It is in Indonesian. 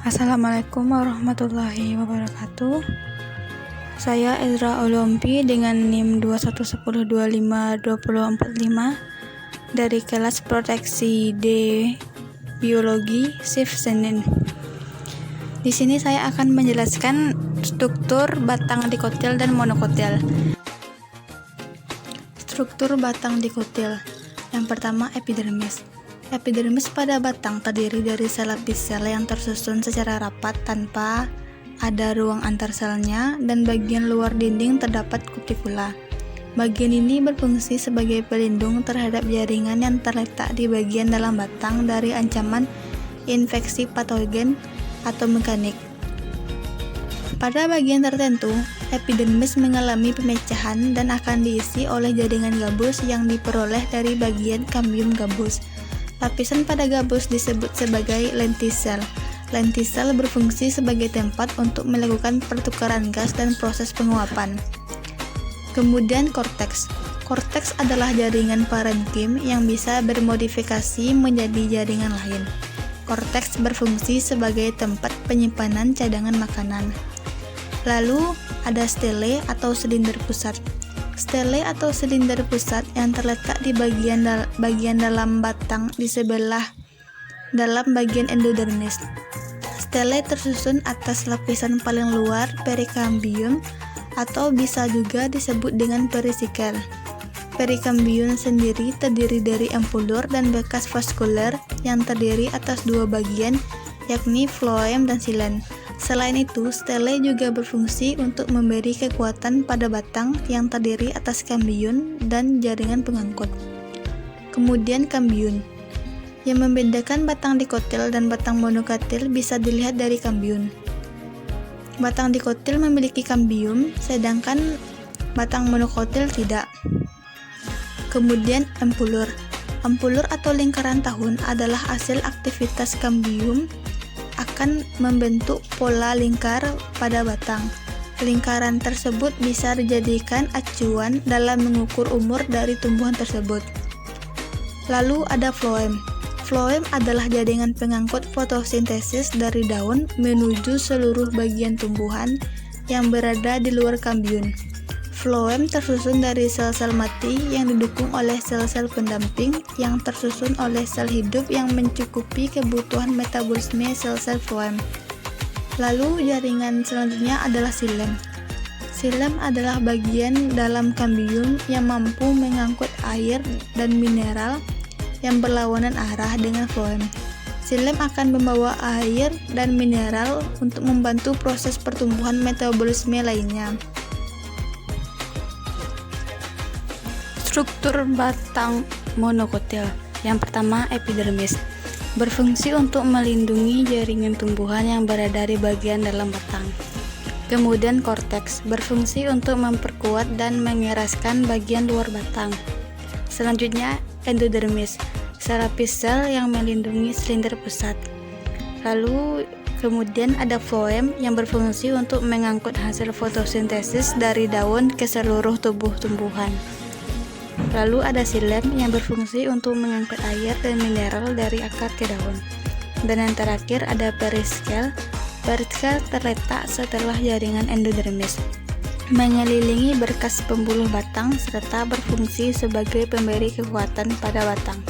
Assalamualaikum warahmatullahi wabarakatuh. Saya Ezra Olompi dengan NIM 2110252045 dari kelas proteksi D Biologi Shift Senin. Di sini saya akan menjelaskan struktur batang dikotil dan monokotil. Struktur batang dikotil. Yang pertama, epidermis. Epidermis pada batang terdiri dari sel lapis sel yang tersusun secara rapat tanpa ada ruang antar selnya, dan bagian luar dinding terdapat kutikula. Bagian ini berfungsi sebagai pelindung terhadap jaringan yang terletak di bagian dalam batang dari ancaman infeksi patogen atau mekanik. Pada bagian tertentu, epidermis mengalami pemecahan dan akan diisi oleh jaringan gabus yang diperoleh dari bagian kambium gabus. Lapisan pada gabus disebut sebagai lentisel. Lentisel berfungsi sebagai tempat untuk melakukan pertukaran gas dan proses penguapan. Kemudian korteks. Korteks adalah jaringan parenkim yang bisa bermodifikasi menjadi jaringan lain. Korteks berfungsi sebagai tempat penyimpanan cadangan makanan. Lalu ada stele atau silinder pusat. Stele atau silinder pusat yang terletak di bagian dalam batang di sebelah dalam bagian endodermis. Stele tersusun atas lapisan paling luar perikambium atau bisa juga disebut dengan perisikel. Perikambium sendiri terdiri dari ampulur dan bekas vaskuler yang terdiri atas dua bagian, yakni floem dan xilem. Selain itu, stele juga berfungsi untuk memberi kekuatan pada batang yang terdiri atas kambium dan jaringan pengangkut. Kemudian kambium. Yang membedakan batang dikotil dan batang monokotil bisa dilihat dari kambium. Batang dikotil memiliki kambium, sedangkan batang monokotil tidak. Kemudian ampulur. Ampulur atau lingkaran tahun adalah hasil aktivitas kambium akan membentuk pola lingkar pada batang. Lingkaran tersebut bisa dijadikan acuan dalam mengukur umur dari tumbuhan tersebut. Lalu ada floem. Floem adalah jaringan pengangkut fotosintesis dari daun menuju seluruh bagian tumbuhan yang berada di luar kambium. Floem tersusun dari sel-sel mati yang didukung oleh sel-sel pendamping yang tersusun oleh sel hidup yang mencukupi kebutuhan metabolisme sel-sel floem. Lalu jaringan selanjutnya adalah xilem. Xilem adalah bagian dalam kambium yang mampu mengangkut air dan mineral yang berlawanan arah dengan floem. Xilem akan membawa air dan mineral untuk membantu proses pertumbuhan metabolisme lainnya. Struktur batang monokotil. Yang pertama, epidermis. Berfungsi untuk melindungi jaringan tumbuhan yang berada di bagian dalam batang. Kemudian korteks. Berfungsi untuk memperkuat dan mengeraskan bagian luar batang. Selanjutnya, endodermis. Sel lapis sel yang melindungi silinder pusat. Lalu kemudian ada floem yang berfungsi untuk mengangkut hasil fotosintesis dari daun ke seluruh tubuh tumbuhan. Lalu ada xilem yang berfungsi untuk mengangkut air dan mineral dari akar ke daun. Dan yang terakhir ada perisikkel. Perisikkel terletak setelah jaringan endodermis, mengelilingi berkas pembuluh batang serta berfungsi sebagai pemberi kekuatan pada batang.